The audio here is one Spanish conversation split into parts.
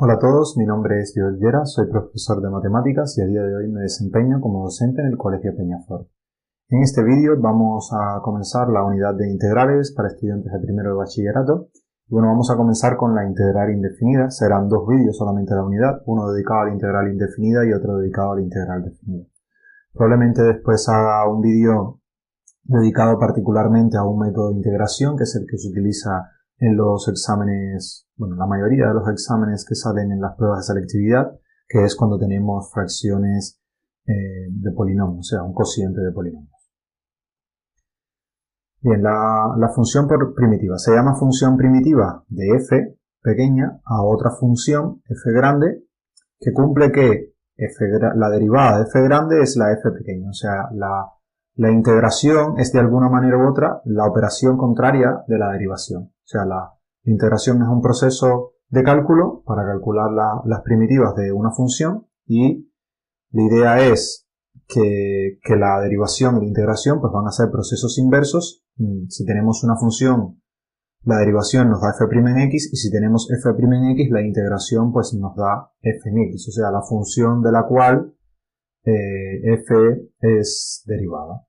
Hola a todos, mi nombre es Joel Llera, soy profesor de matemáticas y a día de hoy me desempeño como docente en el Colegio Peñafort. En este vídeo vamos a comenzar la unidad de integrales para estudiantes de primero de bachillerato. Bueno, vamos a comenzar con la integral indefinida. Serán dos vídeos solamente de la unidad, uno dedicado a la integral indefinida y otro dedicado a la integral definida. Probablemente después haga un vídeo dedicado particularmente a un método de integración, que es el que se utiliza en los exámenes, bueno, la mayoría de los exámenes que salen en las pruebas de selectividad, que es cuando tenemos fracciones de polinomios, o sea, un cociente de polinomios. Bien, la función primitiva se llama función primitiva de f pequeña a otra función f grande que cumple que la derivada de f grande es la f pequeña, o sea, la integración es de alguna manera u otra la operación contraria de la derivación. O sea, la integración es un proceso de cálculo para calcular las primitivas de una función y la idea es que la derivación y la integración pues van a ser procesos inversos. Si tenemos una función, la derivación nos da f' en x y si tenemos f' en x, la integración pues nos da f en x. O sea, la función de la cual f es derivada.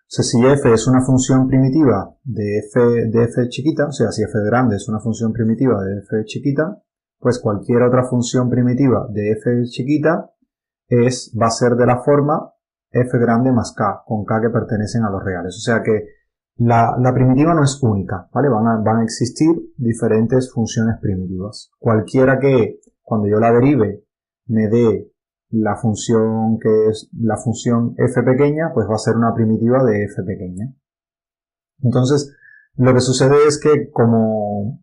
O sea, si f es una función primitiva de f chiquita, o sea, si f grande es una función primitiva de f chiquita, pues cualquier otra función primitiva de f chiquita va a ser de la forma f grande más k, con k que pertenecen a los reales. O sea que la primitiva no es única, ¿vale? Van a existir diferentes funciones primitivas. Cualquiera que, cuando yo la derive, me dé la función que es la función f pequeña, pues va a ser una primitiva de f pequeña. Entonces, lo que sucede es que como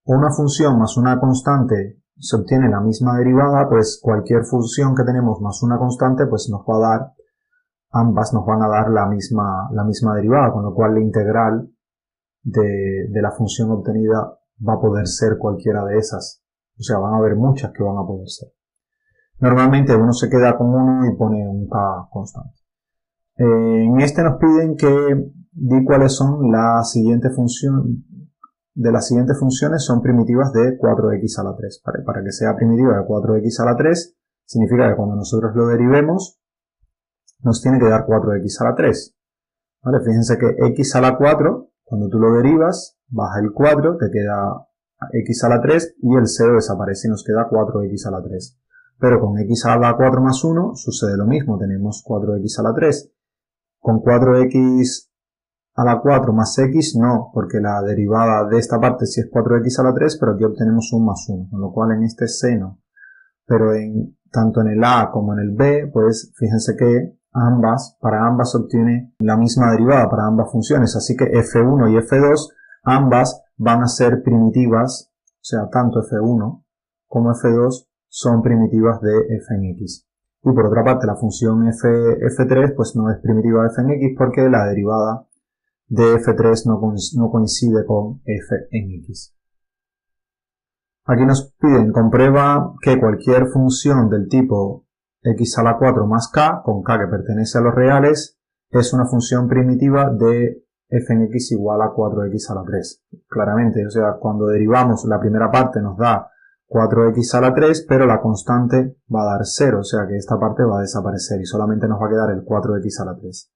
una función más una constante se obtiene la misma derivada, pues cualquier función que tenemos más una constante, pues ambas nos van a dar la misma derivada, con lo cual la integral de la función obtenida va a poder ser cualquiera de esas. O sea, van a haber muchas que van a poder ser. Normalmente uno se queda con uno y pone un k constante. En este nos piden que di cuáles son las siguientes funciones. De las siguientes funciones son primitivas de 4x a la 3. Para que sea primitiva de 4x a la 3, significa que cuando nosotros lo derivemos, nos tiene que dar 4x a la 3. ¿Vale? Fíjense que x a la 4, cuando tú lo derivas, baja el 4, te queda x a la 3 y el 0 desaparece y nos queda 4x a la 3. Pero con x a la 4 más 1 sucede lo mismo, tenemos 4x a la 3. Con 4x a la 4 más x no, porque la derivada de esta parte sí es 4x a la 3, pero aquí obtenemos un más 1, con lo cual en este seno. Pero tanto en el a como en el b, pues fíjense que para ambas se obtiene la misma derivada para ambas funciones, así que f1 y f2 ambas van a ser primitivas, o sea, tanto f1 como f2 son primitivas de f en x. Y por otra parte, la función f3 pues no es primitiva de f en x porque la derivada de f3 no coincide con f en x. Aquí nos piden, comprueba que cualquier función del tipo x a la 4 más k, con k que pertenece a los reales, es una función primitiva de f en x igual a 4x a la 3. Claramente, o sea, cuando derivamos la primera parte nos da 4x a la 3, pero la constante va a dar 0, o sea que esta parte va a desaparecer y solamente nos va a quedar el 4x a la 3.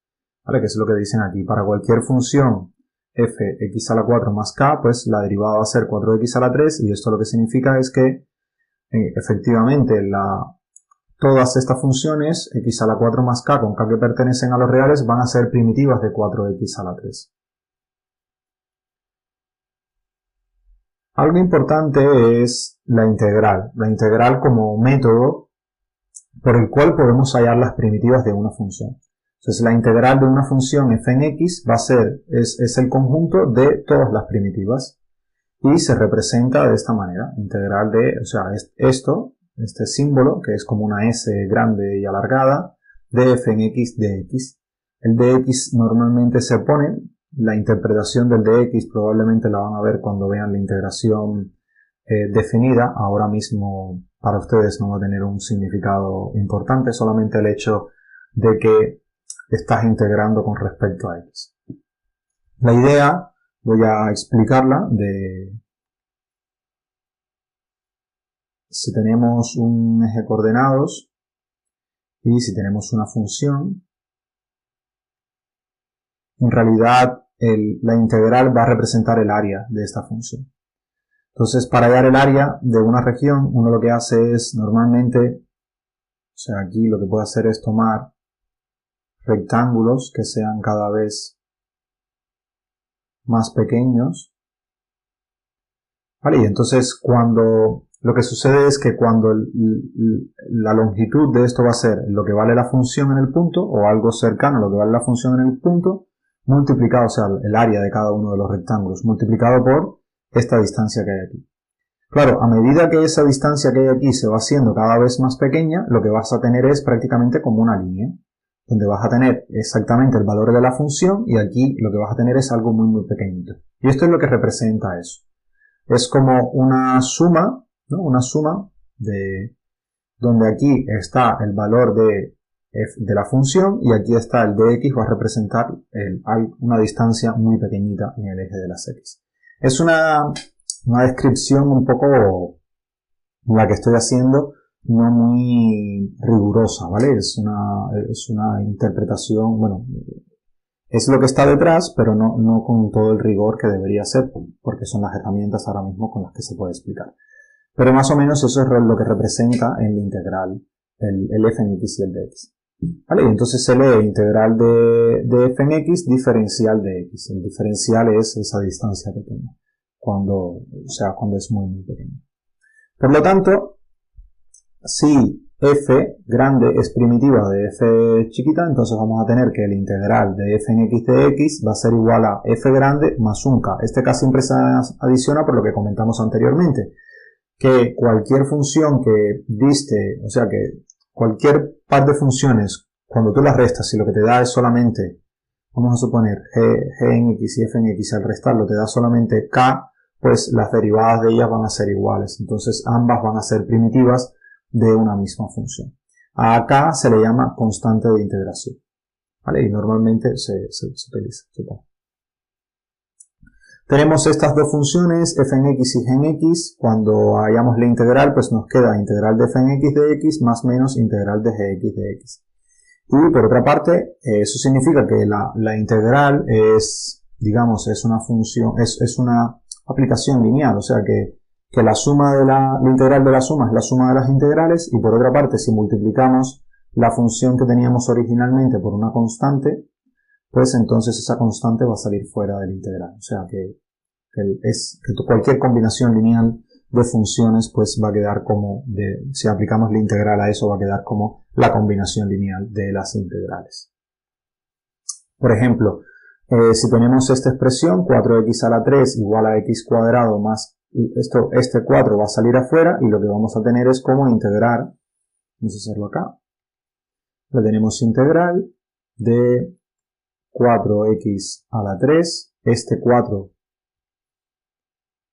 ¿Vale? Que es lo que dicen aquí. Para cualquier función fx a la 4 más k, pues la derivada va a ser 4x a la 3 y esto lo que significa es que efectivamente todas estas funciones x a la 4 más k con k que pertenecen a los reales van a ser primitivas de 4x a la 3. Algo importante es la integral como método por el cual podemos hallar las primitivas de una función. Entonces la integral de una función f en x es el conjunto de todas las primitivas y se representa de esta manera, integral de, o sea, este símbolo que es como una s grande y alargada de f en x de x. El de x normalmente se pone, la interpretación del de x probablemente la van a ver cuando vean la integración definida. Ahora mismo para ustedes no va a tener un significado importante, solamente el hecho de que estás integrando con respecto a x. La idea voy a explicarla si tenemos un eje de coordenados y si tenemos una función, en realidad la integral va a representar el área de esta función. Entonces, para hallar el área de una región, uno lo que hace es normalmente, o sea, aquí lo que puede hacer es tomar rectángulos que sean cada vez más pequeños, ¿vale? Y entonces lo que sucede es que cuando la longitud de esto va a ser lo que vale la función en el punto, o algo cercano a lo que vale la función en el punto, multiplicado, o sea, el área de cada uno de los rectángulos, multiplicado por esta distancia que hay aquí. Claro, a medida que esa distancia que hay aquí se va haciendo cada vez más pequeña, lo que vas a tener es prácticamente como una línea, donde vas a tener exactamente el valor de la función y aquí lo que vas a tener es algo muy muy pequeñito. Y esto es lo que representa eso. Es como una suma, ¿no? Una suma donde aquí está el valor de la función y aquí está el dx, va a representar una distancia muy pequeñita en el eje de las x. Es una descripción un poco la que estoy haciendo, no muy rigurosa, ¿vale? Es una interpretación, bueno, es lo que está detrás, pero no con todo el rigor que debería ser, porque son las herramientas ahora mismo con las que se puede explicar. Pero más o menos eso es lo que representa en la integral el f en x y el dx. ¿Vale? Y entonces se lee integral de f en x, diferencial de x. El diferencial es esa distancia pequeña, cuando es muy, muy pequeño. Por lo tanto, si f grande es primitiva de f chiquita, entonces vamos a tener que el integral de f en x de x va a ser igual a f grande más un k. Este k siempre se adiciona por lo que comentamos anteriormente, que cualquier función que diste, o sea que cualquier par de funciones, cuando tú las restas y lo que te da es solamente, vamos a suponer g en x y f en x, al restarlo te da solamente k, pues las derivadas de ellas van a ser iguales. Entonces ambas van a ser primitivas de una misma función. A k se le llama constante de integración, ¿vale? Y normalmente se utiliza. Tenemos estas dos funciones, f en x y g en x. Cuando hallamos la integral, pues nos queda integral de f en x de x más menos integral de gx de x. Y por otra parte, eso significa que la integral es, digamos, es una función, es una aplicación lineal, o sea que la suma de la integral de la suma es la suma de las integrales, y por otra parte, si multiplicamos la función que teníamos originalmente por una constante, pues entonces esa constante va a salir fuera del integral. O sea que cualquier combinación lineal de funciones pues va a quedar como, si aplicamos la integral a eso, va a quedar como la combinación lineal de las integrales. Por ejemplo, si tenemos esta expresión, 4x a la 3 igual a x cuadrado más, este 4 va a salir afuera y lo que vamos a tener es como integrar, vamos a hacerlo acá, le tenemos integral de 4x a la 3, este 4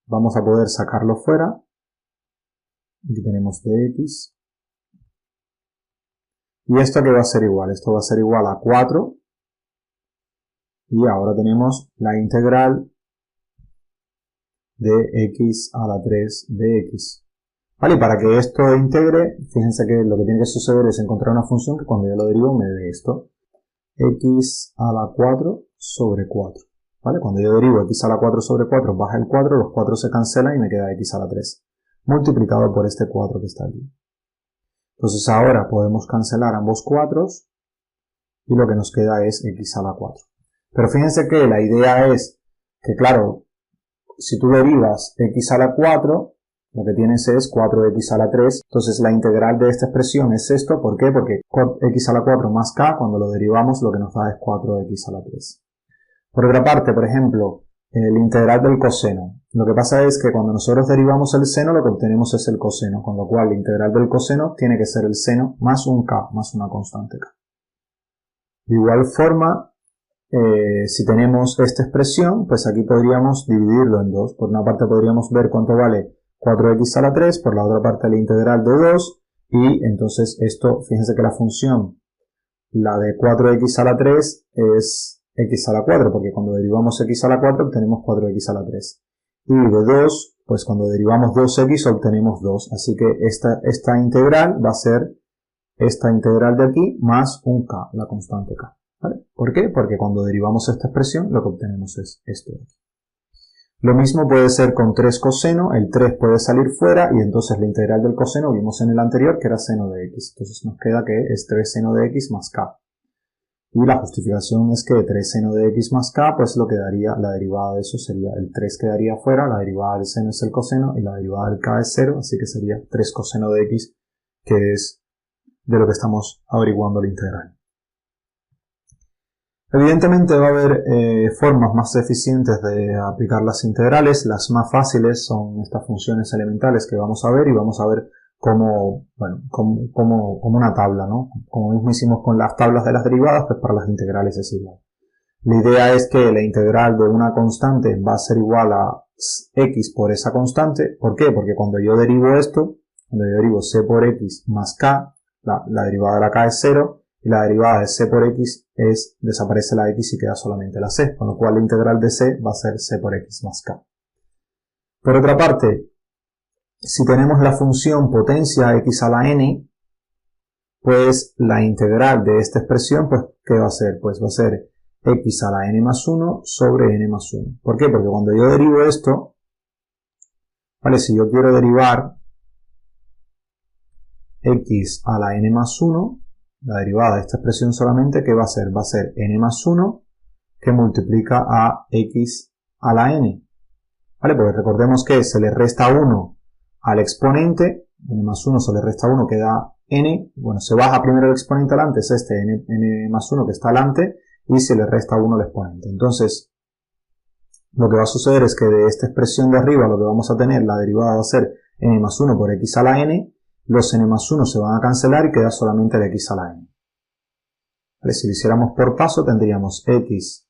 vamos a poder sacarlo fuera, aquí tenemos dx, y esto que va a ser igual, esto va a ser igual a 4, y ahora tenemos la integral de x a la 3 de x. Vale, y para que esto integre, fíjense que lo que tiene que suceder es encontrar una función que cuando yo lo derivo me dé esto, x a la 4 sobre 4. ¿Vale? Cuando yo derivo x a la 4 sobre 4, baja el 4, los 4 se cancelan y me queda x a la 3, multiplicado por este 4 que está aquí. Entonces ahora podemos cancelar ambos 4 y lo que nos queda es x a la 4. Pero fíjense que la idea es que, claro, si tú derivas x a la 4, lo que tienes es 4x a la 3. Entonces la integral de esta expresión es esto. ¿Por qué? Porque x a la 4 más k, cuando lo derivamos, lo que nos da es 4x a la 3. Por otra parte, por ejemplo, el integral del coseno. Lo que pasa es que cuando nosotros derivamos el seno, lo que obtenemos es el coseno, con lo cual la integral del coseno tiene que ser el seno más un k, más una constante k. De igual forma, si tenemos esta expresión, pues aquí podríamos dividirlo en dos. Por una parte podríamos ver cuánto vale 4x a la 3, por la otra parte la integral de 2, y entonces esto, fíjense que la función, la de 4x a la 3 es x a la 4, porque cuando derivamos x a la 4 obtenemos 4x a la 3. Y de 2, pues cuando derivamos 2x obtenemos 2. Así que esta integral va a ser esta integral de aquí más un k, la constante k. ¿Vale? ¿Por qué? Porque cuando derivamos esta expresión lo que obtenemos es esto de aquí. Lo mismo puede ser con 3 coseno, el 3 puede salir fuera y entonces la integral del coseno vimos en el anterior que era seno de x. Entonces nos queda que es 3 seno de x más k. Y la justificación es que 3 seno de x más k, pues lo que daría, la derivada de eso sería el 3 quedaría fuera, la derivada del seno es el coseno y la derivada del k es 0, así que sería 3 coseno de x, que es de lo que estamos averiguando la integral. Evidentemente va a haber formas más eficientes de aplicar las integrales. Las más fáciles son estas funciones elementales que vamos a ver y vamos a ver como una tabla, ¿no? Como mismo hicimos con las tablas de las derivadas, pues para las integrales es igual. La idea es que la integral de una constante va a ser igual a x por esa constante. ¿Por qué? Porque cuando yo derivo esto, cuando yo derivo c por x más k, la derivada de la k es 0, y la derivada de c por x desaparece la x y queda solamente la c, con lo cual la integral de c va a ser c por x más k. Por otra parte, si tenemos la función potencia x a la n, pues la integral de esta expresión, pues, ¿qué va a ser? Pues va a ser x a la n más 1 sobre n más 1. ¿Por qué? Porque cuando yo derivo esto, ¿vale? Si yo quiero derivar x a la n más 1, la derivada de esta expresión solamente, ¿qué va a ser? Va a ser n más 1 que multiplica a x a la n. ¿Vale? Porque recordemos que se le resta 1 al exponente, n más 1 se le resta 1, queda n, bueno, se baja primero el exponente adelante, es este n más 1 que está adelante, y se le resta 1 al exponente. Entonces, lo que va a suceder es que de esta expresión de arriba lo que vamos a tener, la derivada va a ser n más 1 por x a la n, los n más 1 se van a cancelar y queda solamente el x a la n. ¿Vale? Si lo hiciéramos por paso tendríamos x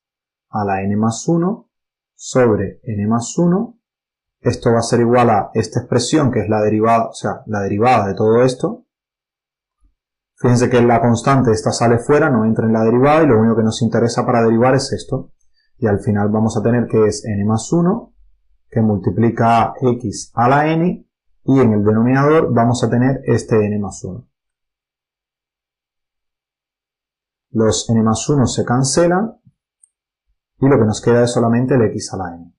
a la n más 1 sobre n más 1. Esto va a ser igual a esta expresión que es la derivada, o sea, la derivada de todo esto. Fíjense que la constante esta sale fuera, no entra en la derivada y lo único que nos interesa para derivar es esto. Y al final vamos a tener que es n más 1 que multiplica a x a la n. Y en el denominador vamos a tener este n más 1. Los n más 1 se cancelan y lo que nos queda es solamente el x a la n.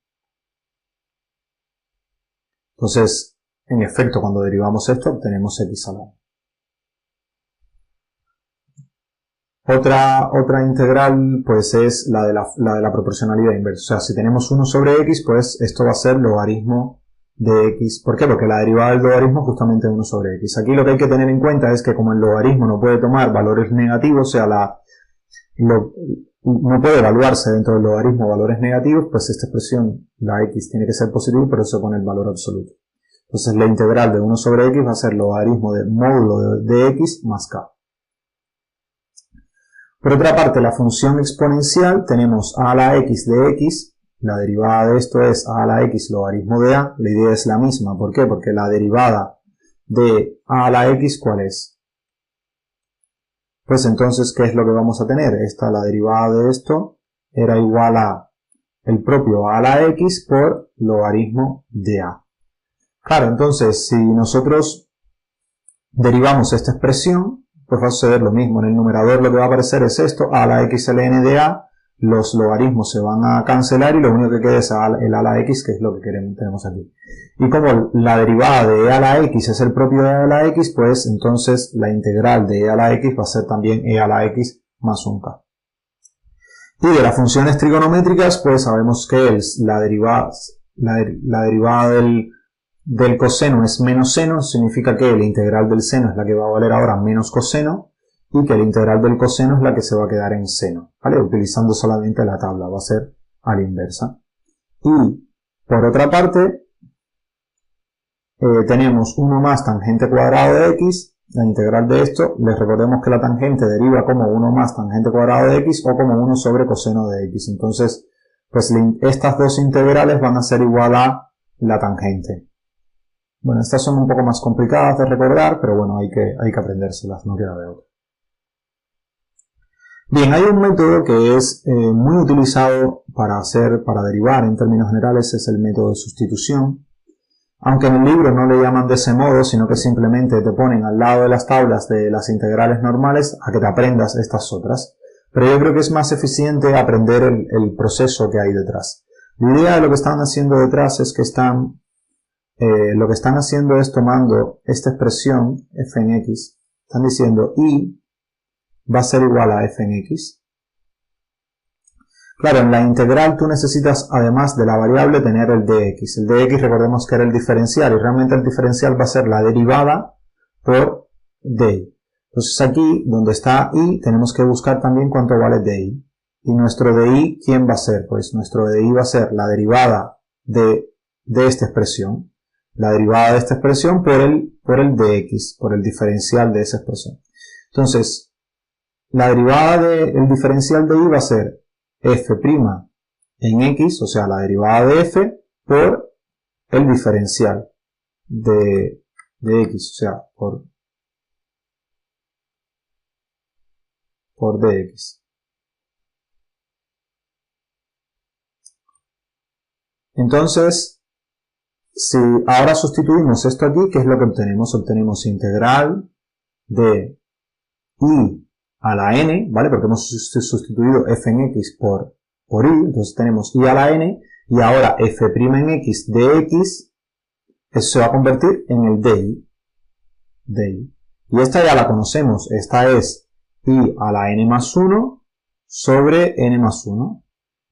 Entonces, en efecto, cuando derivamos esto obtenemos x a la n. Otra integral pues es la de la proporcionalidad inversa. O sea, si tenemos 1 sobre x, pues esto va a ser logaritmo de x. ¿Por qué? Porque la derivada del logaritmo es justamente 1 sobre x. Aquí lo que hay que tener en cuenta es que como el logaritmo no puede tomar valores negativos, o sea, no puede evaluarse dentro del logaritmo valores negativos, pues esta expresión, la x, tiene que ser positiva y por eso pone el valor absoluto. Entonces la integral de 1 sobre x va a ser logaritmo de módulo de x más k. Por otra parte, la función exponencial tenemos a a la x de x. La derivada de esto es a a la x logaritmo de a. La idea es la misma. ¿Por qué? Porque la derivada de a la x, ¿cuál es? Pues entonces, ¿qué es lo que vamos a tener? La derivada de esto era igual a el propio a la x por logaritmo de a. Claro, entonces, si nosotros derivamos esta expresión, pues va a suceder lo mismo. En el numerador lo que va a aparecer es esto, a la x ln de a. Los logaritmos se van a cancelar y lo único que queda es el a la x, que es lo que tenemos aquí. Y como la derivada de e a la x es el propio de e a la x, pues entonces la integral de e a la x va a ser también e a la x más un k. Y de las funciones trigonométricas, pues sabemos que la derivada del coseno es menos seno, significa que la integral del seno es la que va a valer ahora menos coseno, y que la integral del coseno es la que se va a quedar en seno, ¿vale? Utilizando solamente la tabla, va a ser a la inversa. Y, por otra parte, tenemos 1 más tangente cuadrado de x, la integral de esto, les recordemos que la tangente deriva como 1 más tangente cuadrado de x o como 1 sobre coseno de x. Entonces, pues estas dos integrales van a ser igual a la tangente. Bueno, estas son un poco más complicadas de recordar, pero bueno, hay que aprendérselas, no queda de otra. Bien, hay un método que es muy utilizado para derivar en términos generales, es el método de sustitución. aunque en el libro no le llaman de ese modo, sino que simplemente te ponen al lado de las tablas de las integrales normales a que te aprendas estas otras. Pero yo creo que es más eficiente aprender el proceso que hay detrás. La idea de lo que están haciendo detrás es que lo que están haciendo es tomando esta expresión f en x, están diciendo y va a ser igual a f en x. Claro, en la integral tú necesitas, además de la variable, tener el dx. El dx recordemos que era el diferencial, y realmente el diferencial va a ser la derivada por di. Entonces aquí, donde está i, tenemos que buscar también cuánto vale di. Y nuestro di, ¿quién va a ser? Pues nuestro di va a ser la derivada de esta expresión. La derivada de esta expresión por el dx, por el diferencial de esa expresión. Entonces, la derivada del diferencial de i va a ser f' en x, o sea, la derivada de f por el diferencial de x, o sea, por dx. Entonces, si ahora sustituimos esto aquí, ¿qué es lo que obtenemos? Obtenemos integral de i a la n, ¿vale? Porque hemos sustituido f en x por i, entonces tenemos i a la n, y ahora f' en x de x, eso se va a convertir en el di. Y esta ya la conocemos, esta es i a la n más 1 sobre n más 1.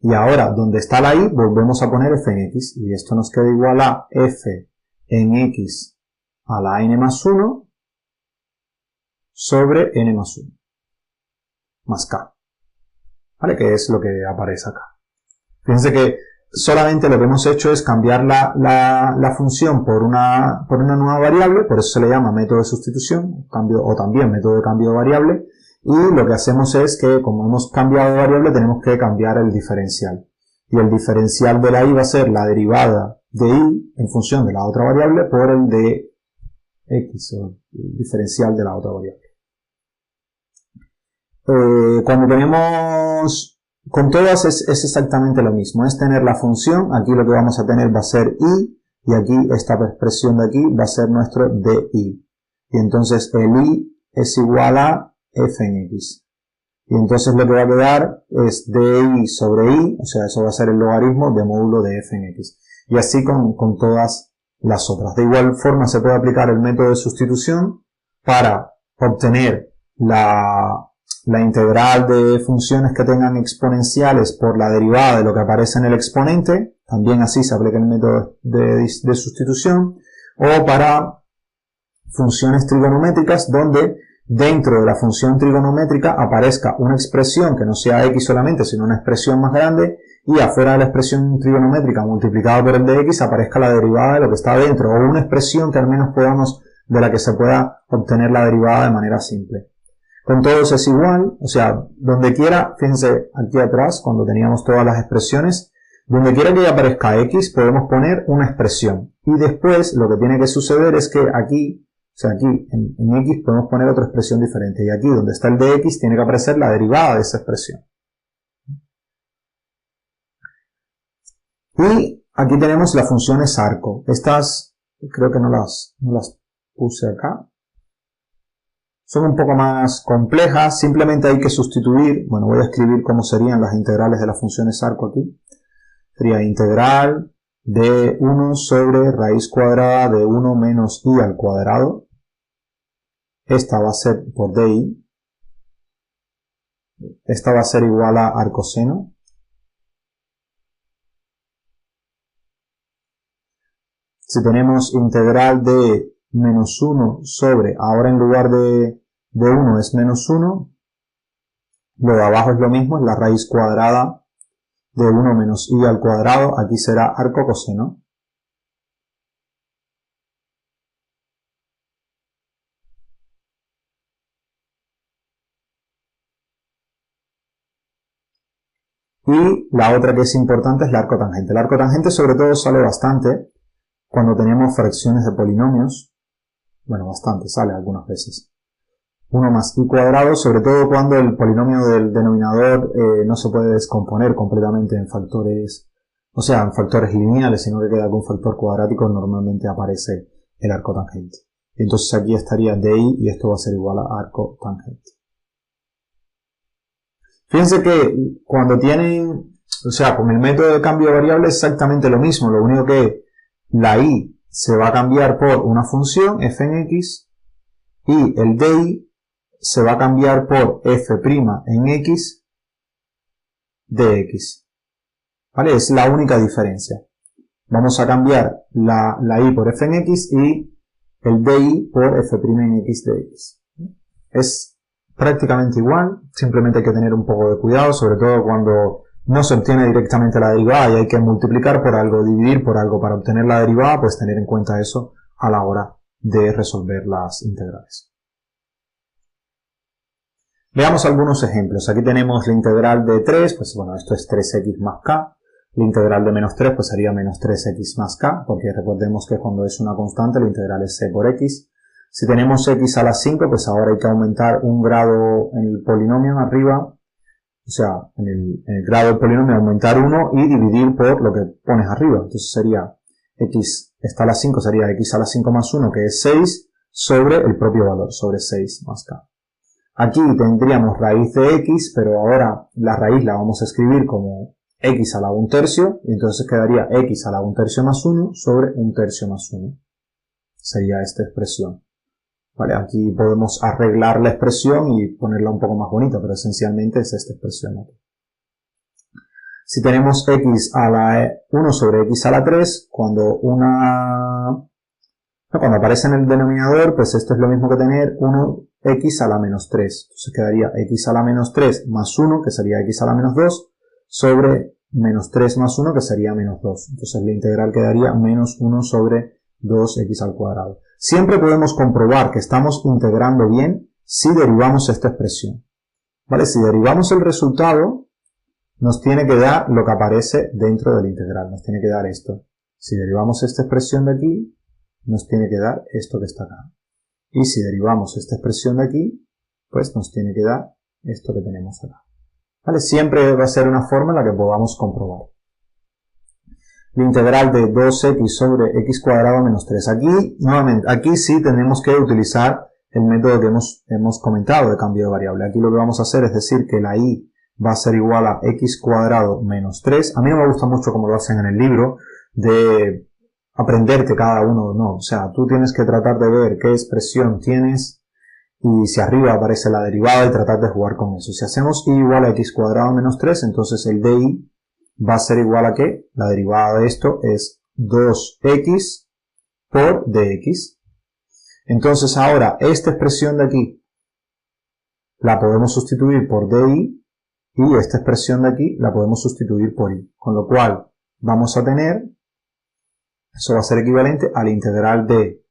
Y ahora, donde está la i, volvemos a poner f en x, y esto nos queda igual a f en x a la n más 1 sobre n más 1. Más k, ¿vale? Que es lo que aparece acá. Fíjense que solamente lo que hemos hecho es cambiar la función por una nueva variable, por eso se le llama método de sustitución, o también método de cambio de variable, y lo que hacemos es que, como hemos cambiado de variable, tenemos que cambiar el diferencial. Y el diferencial de la i va a ser la derivada de i en función de la otra variable por el de x, o el diferencial de la otra variable. Cuando tenemos con todas es exactamente lo mismo, es tener la función, aquí lo que vamos a tener va a ser i, y aquí esta expresión de aquí va a ser nuestro di, y entonces el i es igual a f en x, y entonces lo que va a quedar es di sobre i, o sea, eso va a ser el logaritmo de módulo de f en x, y así con todas las otras. De igual forma se puede aplicar el método de sustitución para obtener la integral de funciones que tengan exponenciales por la derivada de lo que aparece en el exponente, también así se aplica el método de sustitución, o para funciones trigonométricas donde dentro de la función trigonométrica aparezca una expresión que no sea x solamente, sino una expresión más grande, y afuera de la expresión trigonométrica multiplicada por el de x aparezca la derivada de lo que está dentro, o una expresión que al menos de la que se pueda obtener la derivada de manera simple. Con todos es igual, o sea, donde quiera, fíjense aquí atrás, cuando teníamos todas las expresiones, donde quiera que aparezca x, podemos poner una expresión. Y después, lo que tiene que suceder es que aquí, o sea, aquí en x podemos poner otra expresión diferente. Y aquí, donde está el de x, tiene que aparecer la derivada de esa expresión. Y aquí tenemos las funciones arco. Estas, creo que no las puse acá. Son un poco más complejas, simplemente hay que sustituir, bueno, voy a escribir cómo serían las integrales de las funciones arco aquí. Sería integral de 1 sobre raíz cuadrada de 1 menos i al cuadrado. Esta va a ser por di. Esta va a ser igual a arcoseno. Si tenemos integral de menos 1 sobre, ahora en lugar de 1 es menos 1, lo de abajo es lo mismo, es la raíz cuadrada de 1 menos i al cuadrado, aquí será arco coseno. Y la otra que es importante es el arco tangente. El arco tangente sobre todo sale bastante cuando tenemos fracciones de polinomios. Bueno, bastante, sale algunas veces. 1 más i cuadrado, sobre todo cuando el polinomio del denominador no se puede descomponer completamente en factores o sea, en factores lineales, sino que queda con un factor cuadrático, normalmente aparece el arco tangente. Entonces aquí estaría DI y esto va a ser igual a arco tangente. Fíjense que cuando tienen, o sea, con el método de cambio de variable es exactamente lo mismo, lo único que la I se va a cambiar por una función f en x y el DI se va a cambiar por f' en x de x. ¿Vale? Es la única diferencia. Vamos a cambiar la I por f en x y el DI por f' en x de x. Es prácticamente igual, simplemente hay que tener un poco de cuidado, sobre todo cuando no se obtiene directamente la derivada y hay que multiplicar por algo, dividir por algo para obtener la derivada, pues tener en cuenta eso a la hora de resolver las integrales. Veamos algunos ejemplos. Aquí tenemos la integral de 3, pues bueno, esto es 3x más k. La integral de menos 3 pues sería menos 3x más k, porque recordemos que cuando es una constante la integral es c por x. Si tenemos x a la 5, pues ahora hay que aumentar un grado en el polinomio arriba, o sea, en el grado del polinomio aumentar 1 y dividir por lo que pones arriba. Entonces sería x está a la 5, sería x a la 5 más 1, que es 6, sobre el propio valor, sobre 6 más k. Aquí tendríamos raíz de x, pero ahora la raíz la vamos a escribir como x a la 1/3, y entonces quedaría x a la 1/3 más 1 sobre 1/3 más 1. Sería esta expresión. Vale, aquí podemos arreglar la expresión y ponerla un poco más bonita, pero esencialmente es esta expresión aquí. Si tenemos x a la 1 sobre x a la 3, cuando aparece en el denominador, pues esto es lo mismo que tener 1x a la menos 3. Entonces quedaría x a la menos 3 más 1, que sería x a la menos 2, sobre menos 3 más 1, que sería menos 2. Entonces la integral quedaría menos 1 sobre 2x al cuadrado. Siempre podemos comprobar que estamos integrando bien si derivamos esta expresión. ¿Vale? Si derivamos el resultado, nos tiene que dar lo que aparece dentro de la integral. Nos tiene que dar esto. Si derivamos esta expresión de aquí, nos tiene que dar esto que está acá. Y si derivamos esta expresión de aquí, pues nos tiene que dar esto que tenemos acá. ¿Vale? Siempre va a ser una forma en la que podamos comprobar. La integral de 2x sobre x cuadrado menos 3. Aquí, nuevamente, aquí sí tenemos que utilizar el método que hemos comentado de cambio de variable. Aquí lo que vamos a hacer es decir que la y va a ser igual a x cuadrado menos 3. A mí no me gusta mucho como lo hacen en el libro, de aprenderte cada uno, no. O sea, tú tienes que tratar de ver qué expresión tienes y si arriba aparece la derivada y tratar de jugar con eso. Si hacemos y igual a x cuadrado menos 3, entonces el DI va a ser igual a ¿qué? La derivada de esto es 2x por dx. Entonces ahora esta expresión de aquí la podemos sustituir por DI y esta expresión de aquí la podemos sustituir por I. Con lo cual vamos a tener, eso va a ser equivalente a la integral de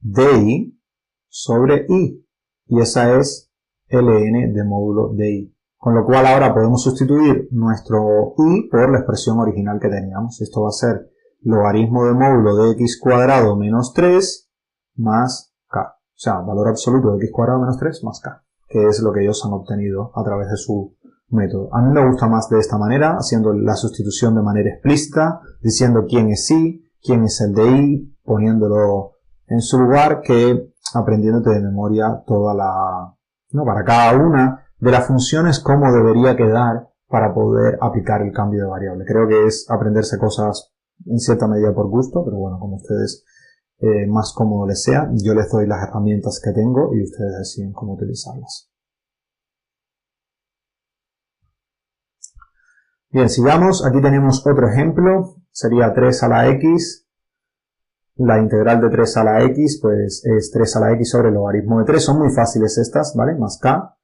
DI sobre I. Y esa es ln de módulo de I. Con lo cual ahora podemos sustituir nuestro I por la expresión original que teníamos. Esto va a ser logaritmo de módulo de x cuadrado menos 3 más k. O sea, valor absoluto de x cuadrado menos 3 más k, que es lo que ellos han obtenido a través de su método. A mí me gusta más de esta manera, haciendo la sustitución de manera explícita, diciendo quién es I, quién es el de I, poniéndolo en su lugar, que aprendiéndote de memoria toda la, ¿no? Para cada una de las funciones cómo debería quedar para poder aplicar el cambio de variable. Creo que es aprenderse cosas en cierta medida por gusto, pero bueno, como ustedes más cómodo les sea, yo les doy las herramientas que tengo y ustedes deciden cómo utilizarlas. Bien, sigamos. Aquí tenemos otro ejemplo, sería 3 a la x. La integral de 3 a la x, pues es 3 a la x sobre el logaritmo de 3. Son muy fáciles estas, ¿vale? Más k.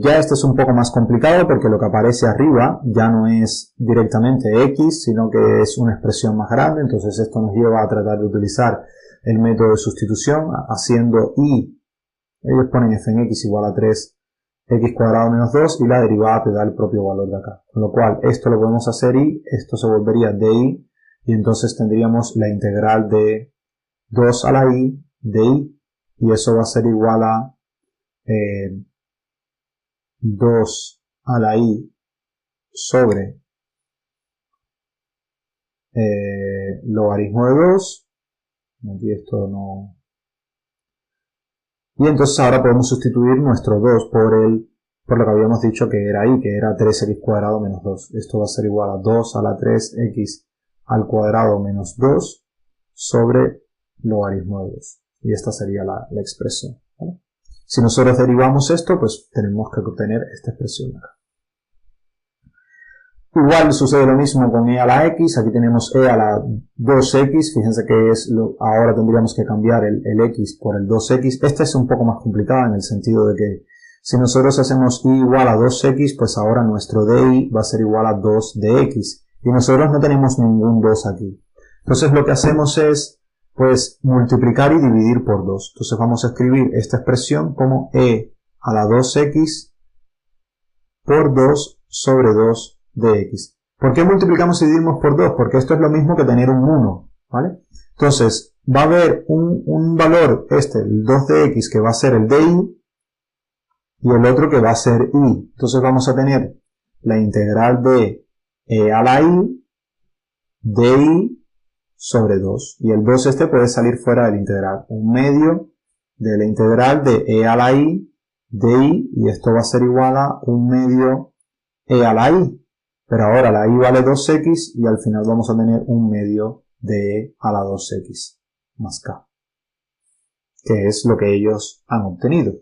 Ya este es un poco más complicado porque lo que aparece arriba ya no es directamente x, sino que es una expresión más grande. Entonces esto nos lleva a tratar de utilizar el método de sustitución haciendo y. Ellos ponen f en x igual a 3x cuadrado menos 2 y la derivada te da el propio valor de acá. Con lo cual esto lo podemos hacer y esto se volvería di y entonces tendríamos la integral de 2 a la i de i y eso va a ser igual a 2 a la i sobre logaritmo de 2. Aquí esto no... Y entonces ahora podemos sustituir nuestro 2 por lo que habíamos dicho que era ahí, que era 3x cuadrado menos 2. Esto va a ser igual a 2 a la 3x al cuadrado menos 2 sobre logaritmo de 2. Y esta sería la expresión, ¿vale? Si nosotros derivamos esto, pues tenemos que obtener esta expresión acá. Igual sucede lo mismo con e a la x. Aquí tenemos e a la 2x. Fíjense que ahora tendríamos que cambiar el x por el 2x. Esta es un poco más complicada en el sentido de que si nosotros hacemos y igual a 2x, pues ahora nuestro dy va a ser igual a 2 de x. Y nosotros no tenemos ningún 2 aquí. Entonces lo que hacemos es, pues, multiplicar y dividir por 2. Entonces vamos a escribir esta expresión como e a la 2x por 2 sobre 2 de x. ¿Por qué multiplicamos y dividimos por 2? Porque esto es lo mismo que tener un 1, ¿vale? Entonces, va a haber un valor, el 2 de x, que va a ser el de y, y el otro que va a ser y. Entonces vamos a tener la integral de e a la y de y sobre 2. Y el 2 puede salir fuera del integral. Un medio de la integral de e a la y de y, y esto va a ser igual a un medio e a la y. Pero ahora la y vale 2x y al final vamos a tener un medio de e a la 2x más k, que es lo que ellos han obtenido.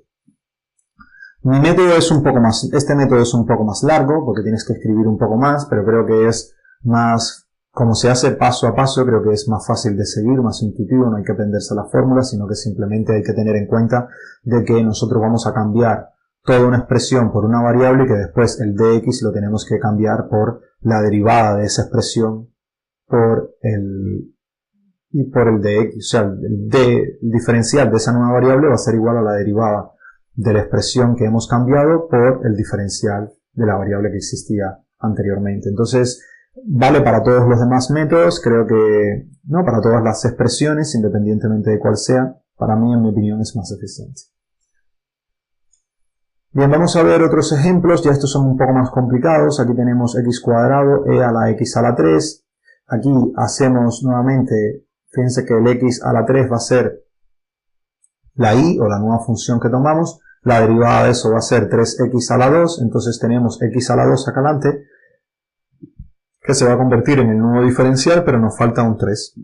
Mi método es un poco más, este método es un poco más largo porque tienes que escribir un poco más, pero creo que es más, como se hace paso a paso, creo que es más fácil de seguir, más intuitivo, no hay que aprenderse la fórmula, sino que simplemente hay que tener en cuenta de que nosotros vamos a cambiar toda una expresión por una variable y que después el dx lo tenemos que cambiar por la derivada de esa expresión por el dx. O sea, el diferencial de esa nueva variable va a ser igual a la derivada de la expresión que hemos cambiado por el diferencial de la variable que existía anteriormente. Entonces, vale para todos los demás métodos, creo que no para todas las expresiones, independientemente de cuál sea, para mí, en mi opinión, es más eficiente. Bien, vamos a ver otros ejemplos, ya estos son un poco más complicados. Aquí tenemos x cuadrado, e a la x a la 3. Aquí hacemos nuevamente, fíjense que el x a la 3 va a ser la y, o la nueva función que tomamos. La derivada de eso va a ser 3x a la 2, entonces tenemos x a la 2 acá adelante, que se va a convertir en el nuevo diferencial, pero nos falta un 3.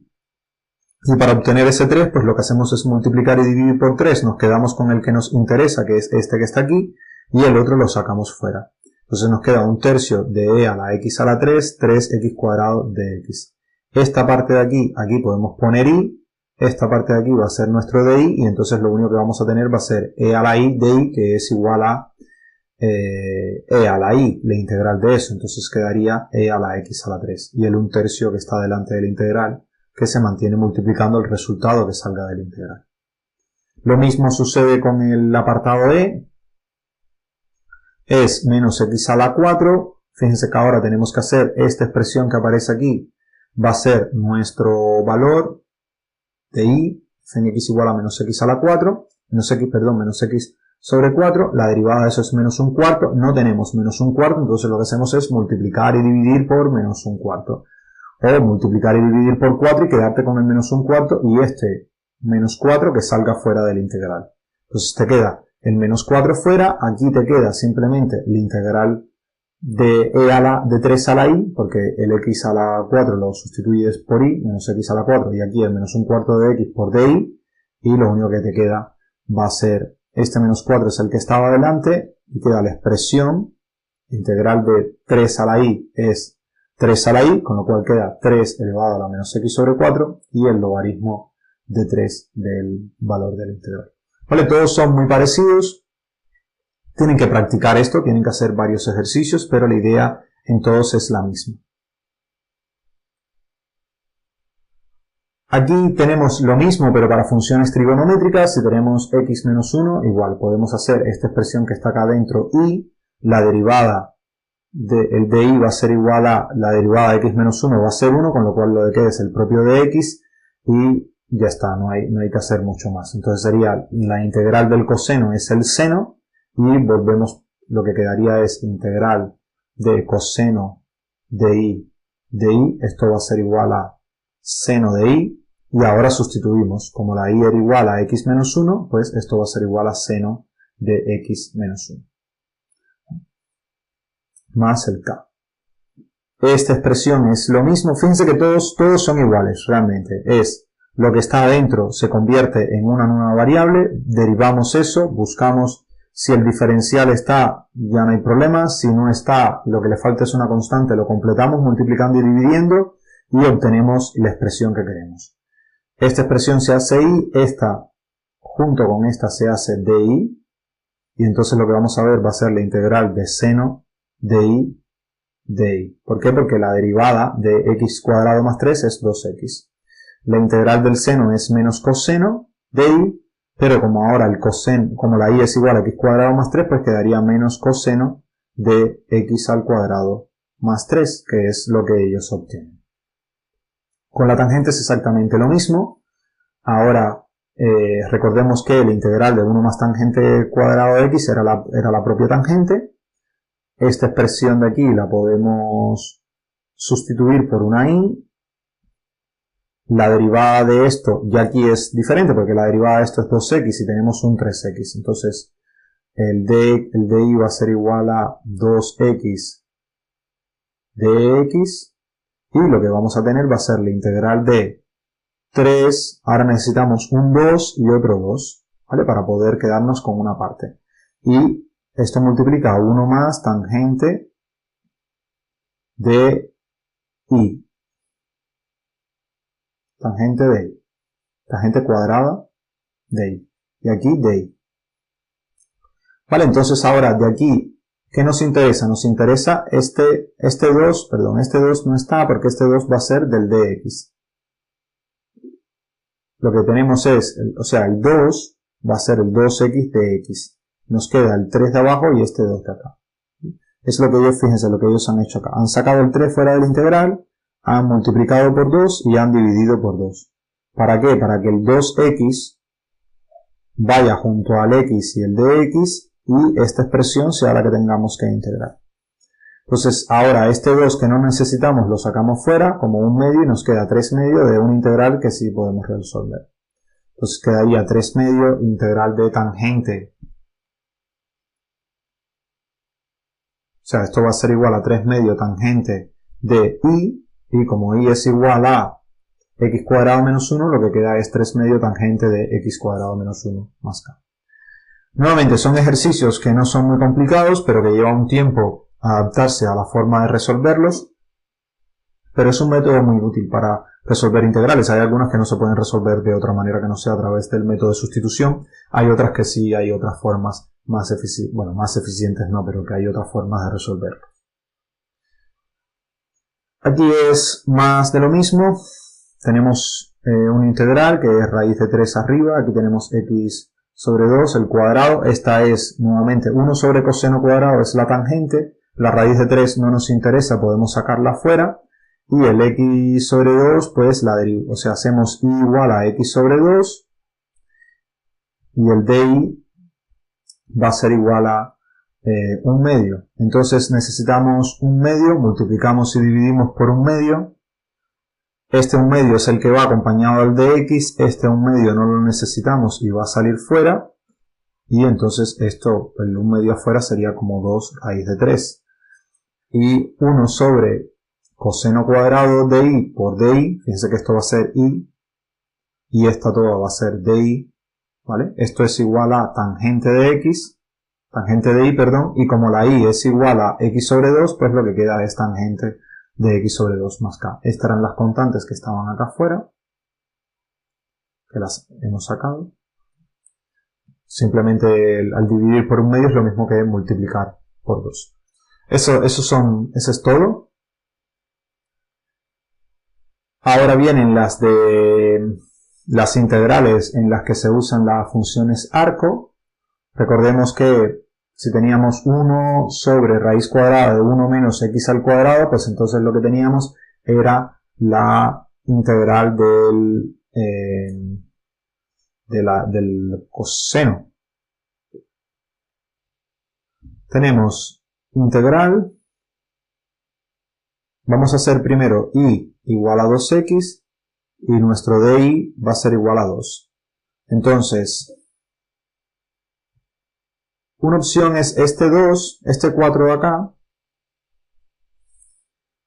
Y para obtener ese 3, pues lo que hacemos es multiplicar y dividir por 3. Nos quedamos con el que nos interesa, que es este que está aquí, y el otro lo sacamos fuera. Entonces nos queda un tercio de e a la x a la 3, 3x cuadrado de x. Esta parte de aquí podemos poner y, esta parte de aquí va a ser nuestro dy, y entonces lo único que vamos a tener va a ser e a la y de y, que es igual a e a la y, la integral de eso. Entonces quedaría e a la x a la 3. Y el 1/3 que está delante de la integral, que se mantiene multiplicando el resultado que salga de la integral. Lo mismo sucede con el apartado e, es menos x a la 4, fíjense que ahora tenemos que hacer esta expresión que aparece aquí, va a ser nuestro valor de y, en x igual a menos x a la 4, menos x sobre 4, la derivada de eso es menos un cuarto, no tenemos menos un cuarto, entonces lo que hacemos es multiplicar y dividir por menos un cuarto. O multiplicar y dividir por 4 y quedarte con el menos un cuarto y este menos 4 que salga fuera de la integral. Entonces te queda el menos 4 fuera, aquí te queda simplemente la integral de 3 a la y, porque el x a la 4 lo sustituyes por y, menos x a la 4, y aquí el menos un cuarto de x por dy, y lo único que te queda va a ser, este menos 4 es el que estaba delante, y queda la expresión, integral de 3 a la y es 3 a la y, con lo cual queda 3 elevado a la menos x sobre 4 y el logaritmo de 3 del valor de la integral. Vale, todos son muy parecidos. Tienen que practicar esto, tienen que hacer varios ejercicios, pero la idea en todos es la misma. Aquí tenemos lo mismo, pero para funciones trigonométricas. Si tenemos x menos 1, igual podemos hacer esta expresión que está acá adentro y la derivada el dy va a ser igual a la derivada de x menos 1 va a ser 1, con lo cual lo que queda es el propio de x y ya está, no hay que hacer mucho más. Entonces sería la integral del coseno es el seno y volvemos, lo que quedaría es integral de coseno de y de y, esto va a ser igual a seno de y, y ahora sustituimos, como la y era igual a x menos 1, pues esto va a ser igual a seno de x menos 1, más el k. Esta expresión es lo mismo, fíjense que todos son iguales realmente, es lo que está adentro se convierte en una nueva variable, derivamos eso, buscamos si el diferencial está, ya no hay problema, si no está, lo que le falta es una constante, lo completamos multiplicando y dividiendo y obtenemos la expresión que queremos. Esta expresión se hace y, esta junto con esta se hace di, y entonces lo que vamos a ver va a ser la integral de seno de y de y. ¿Por qué? Porque la derivada de x cuadrado más 3 es 2x. La integral del seno es menos coseno de y, pero como ahora el coseno, como la y es igual a x cuadrado más 3, pues quedaría menos coseno de x al cuadrado más 3, que es lo que ellos obtienen. Con la tangente es exactamente lo mismo. Ahora recordemos que la integral de 1 más tangente cuadrado de x era la propia tangente. Esta expresión de aquí la podemos sustituir por una y. La derivada de esto ya aquí es diferente porque la derivada de esto es 2x y tenemos un 3x. Entonces el dy va a ser igual a 2x de x y lo que vamos a tener va a ser la integral de 3. Ahora necesitamos un 2 y otro 2, ¿vale? Para poder quedarnos con una parte. Y esto multiplica a 1 más tangente de y. Tangente de y. Tangente cuadrada de y. Y aquí de y. Vale, entonces ahora de aquí, ¿qué nos interesa? Nos interesa este 2 no está porque este 2 va a ser del dx. Lo que tenemos es, el 2 va a ser el 2x de x. Nos queda el 3 de abajo y este 2 de acá. Es lo que ellos, fíjense, lo que ellos han hecho acá. Han sacado el 3 fuera de la integral, han multiplicado por 2 y han dividido por 2. ¿Para qué? Para que el 2x vaya junto al x y el dx y esta expresión sea la que tengamos que integrar. Entonces ahora este 2 que no necesitamos lo sacamos fuera como un medio y nos queda 3 medio de una integral que sí podemos resolver. Entonces quedaría 3 medio integral de tangente. O sea, esto va a ser igual a 3 medio tangente de y como y es igual a x cuadrado menos 1, lo que queda es 3 medio tangente de x cuadrado menos 1 más k. Nuevamente son ejercicios que no son muy complicados, pero que lleva un tiempo adaptarse a la forma de resolverlos, pero es un método muy útil para resolver integrales. Hay algunas que no se pueden resolver de otra manera que no sea a través del método de sustitución, hay otras que sí, hay otras formas más eficientes, bueno, más eficientes no, pero que hay otras formas de resolverlo. Aquí es más de lo mismo, tenemos una integral que es raíz de 3 arriba, aquí tenemos x sobre 2, el cuadrado, esta es nuevamente 1 sobre coseno cuadrado, es la tangente, la raíz de 3 no nos interesa, podemos sacarla fuera, y el x sobre 2, pues la derivamos, o sea, hacemos y igual a x sobre 2, y el dy va a ser igual a un medio. Entonces necesitamos un medio, multiplicamos y dividimos por un medio. Este un medio es el que va acompañado del de x, este un medio no lo necesitamos y va a salir fuera. Y entonces esto, el un medio afuera sería como 2 raíz de 3. Y 1 sobre coseno cuadrado de y por di, fíjense que esto va a ser y esta toda va a ser di, ¿vale? Esto es igual a tangente de x, tangente de y, perdón, y como la y es igual a x sobre 2, pues lo que queda es tangente de x sobre 2 más k. Estas eran las constantes que estaban acá afuera, que las hemos sacado. Simplemente al dividir por un medio es lo mismo que multiplicar por 2. Eso es todo. Ahora vienen las integrales en las que se usan las funciones arco. Recordemos que si teníamos 1 sobre raíz cuadrada de 1 menos x al cuadrado, pues entonces lo que teníamos era la integral del coseno. Tenemos integral vamos a hacer primero y igual a 2x y nuestro dy va a ser igual a 2. Entonces, una opción es este 2, este 4 de acá,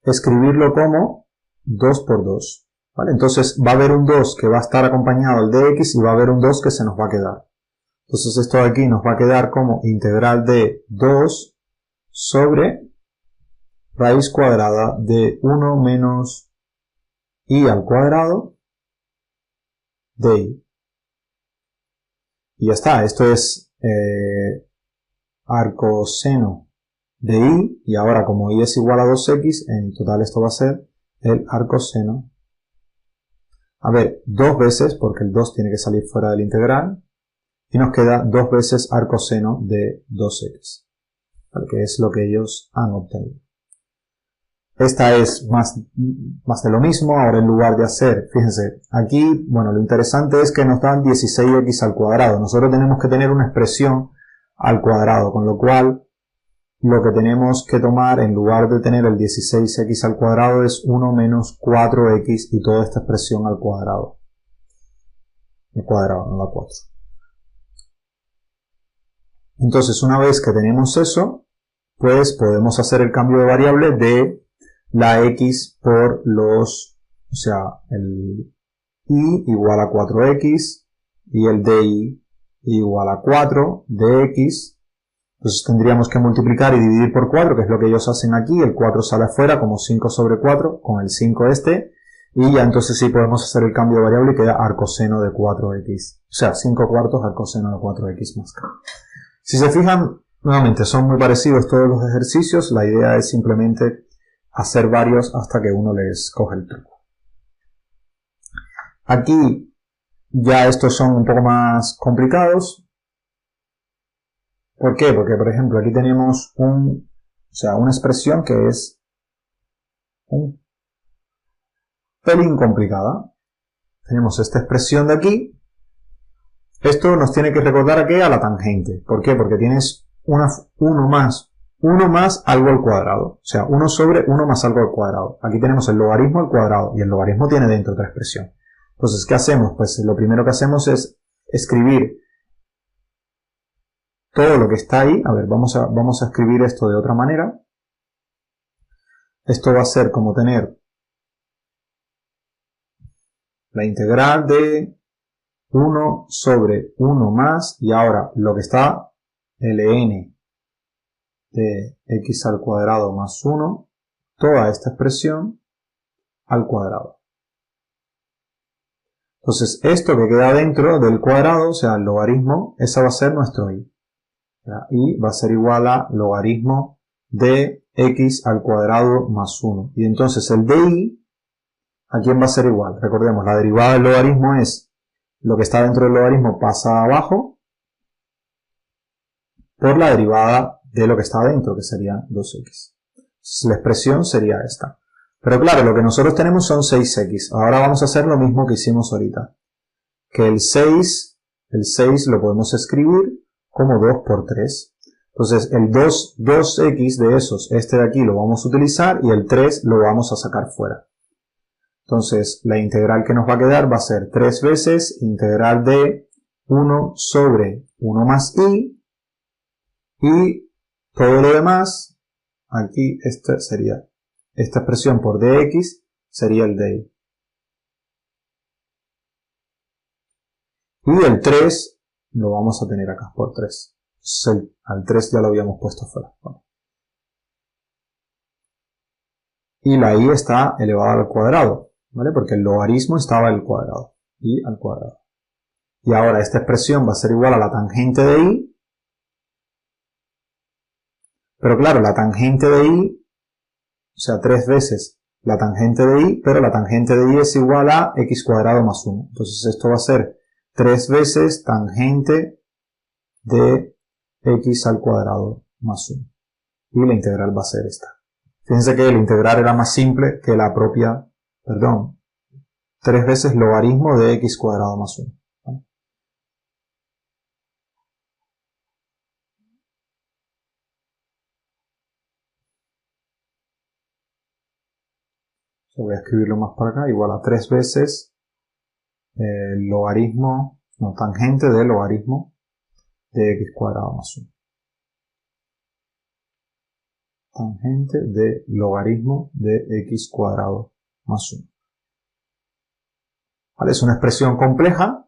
escribirlo como 2 por 2. ¿Vale? Entonces va a haber un 2 que va a estar acompañado del dx y va a haber un 2 que se nos va a quedar. Entonces esto de aquí nos va a quedar como integral de 2 sobre raíz cuadrada de 1 menos y al cuadrado de y. Y ya está, esto es arcoseno de y ahora como y es igual a 2x, en total esto va a ser el arcoseno. A ver, dos veces, porque el 2 tiene que salir fuera del integral, y nos queda 2 veces arcoseno de 2x, ¿vale? Que es lo que ellos han obtenido. Esta es más de lo mismo. Ahora en lugar de hacer, fíjense, aquí, bueno, lo interesante es que nos dan 16x al cuadrado. Nosotros tenemos que tener una expresión al cuadrado, con lo cual lo que tenemos que tomar en lugar de tener el 16x al cuadrado es 1 menos 4x y toda esta expresión al cuadrado. El cuadrado, no la 4. Entonces, una vez que tenemos eso, pues podemos hacer el cambio de variable de la x por los, o sea, el y igual a 4x y el dy igual a 4 de x. Entonces tendríamos que multiplicar y dividir por 4, que es lo que ellos hacen aquí. El 4 sale afuera como 5 sobre 4 con el 5 este. Y ya entonces sí podemos hacer el cambio de variable y queda arcoseno de 4x. O sea, 5 cuartos arcoseno de 4x más k. Si se fijan, nuevamente son muy parecidos todos los ejercicios. La idea es simplemente hacer varios hasta que uno les coge el truco. Aquí ya estos son un poco más complicados. ¿Por qué? Porque, por ejemplo, aquí tenemos una expresión que es un pelín complicada. Tenemos esta expresión de aquí. Esto nos tiene que recordar a qué, a la tangente. ¿Por qué? Porque tienes 1 más algo al cuadrado. O sea, 1 sobre 1 más algo al cuadrado. Aquí tenemos el logaritmo al cuadrado y el logaritmo tiene dentro otra expresión. Entonces, ¿qué hacemos? Pues lo primero que hacemos es escribir todo lo que está ahí. A ver, vamos a escribir esto de otra manera. Esto va a ser como tener la integral de 1 sobre 1 más, y ahora lo que está ln de x al cuadrado más 1, toda esta expresión al cuadrado. Entonces, esto que queda dentro del cuadrado, o sea, el logaritmo, esa va a ser nuestro y. Y va a ser igual a logaritmo de x al cuadrado más 1. Y entonces el dy, ¿a quién va a ser igual? Recordemos, la derivada del logaritmo es lo que está dentro del logaritmo pasa abajo por la derivada de lo que está adentro, que sería 2x. Entonces, la expresión sería esta. Pero claro, lo que nosotros tenemos son 6x. Ahora vamos a hacer lo mismo que hicimos ahorita. Que el 6 lo podemos escribir como 2 por 3. Entonces el 2x de esos, este de aquí lo vamos a utilizar y el 3 lo vamos a sacar fuera. Entonces la integral que nos va a quedar va a ser 3 veces integral de 1 sobre 1 más y todo lo demás, aquí esta expresión por dx sería el dy. Y el 3 lo vamos a tener acá por 3. Al 3 ya lo habíamos puesto fuera. Bueno. Y la y está elevada al cuadrado, ¿vale? Porque el logaritmo estaba al cuadrado. Y al cuadrado. Y ahora esta expresión va a ser igual a la tangente de y. Pero claro, la tangente de y, o sea, 3 veces la tangente de y, pero la tangente de y es igual a x cuadrado más 1. Entonces esto va a ser 3 veces tangente de x al cuadrado más 1. Y la integral va a ser esta. Fíjense que el integral era más simple que la propia, 3 veces logaritmo de x cuadrado más 1. ¿Vale? Voy a escribirlo más para acá, igual a 3 veces el logaritmo, no, tangente de logaritmo de x cuadrado más 1. Tangente de logaritmo de x cuadrado más 1. ¿Vale? Es una expresión compleja,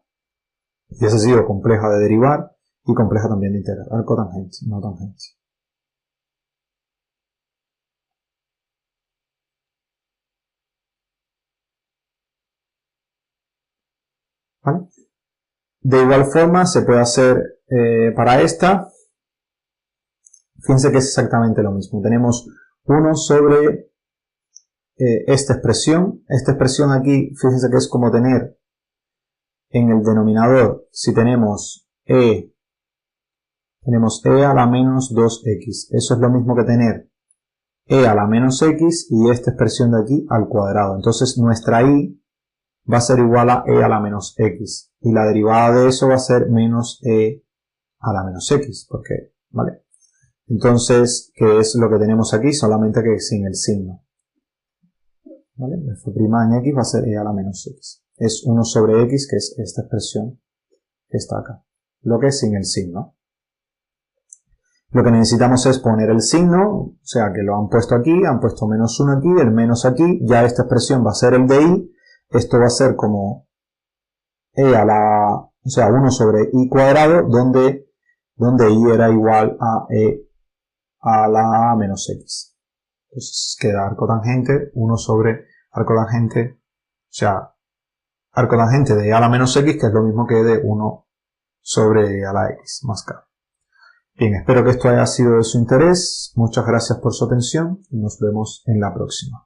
y esa ha sido compleja de derivar y compleja también de integrar. Arcotangente, no tangente. ¿Vale? De igual forma se puede hacer para esta. Fíjense que es exactamente lo mismo. Tenemos 1 sobre esta expresión. Esta expresión aquí, fíjense que es como tener en el denominador, si tenemos e a la menos 2x. Eso es lo mismo que tener e a la menos x y esta expresión de aquí al cuadrado. Entonces nuestra y va a ser igual a e a la menos x. Y la derivada de eso va a ser menos e a la menos x. Porque, ¿vale? Entonces, ¿qué es lo que tenemos aquí? Solamente que sin el signo. ¿Vale? F' en x va a ser e a la menos x. Es 1 sobre x, que es esta expresión que está acá. Lo que es sin el signo. Lo que necesitamos es poner el signo, o sea que lo han puesto aquí, han puesto menos 1 aquí, el menos aquí, ya esta expresión va a ser el de y, esto va a ser como e a la, o sea 1 sobre y cuadrado, donde y era igual a e a la menos x. Entonces queda arcotangente, 1 sobre arcotangente, o sea, arcotangente de e a la menos x, que es lo mismo que de 1 sobre e a la x más k. Bien, espero que esto haya sido de su interés. Muchas gracias por su atención y nos vemos en la próxima.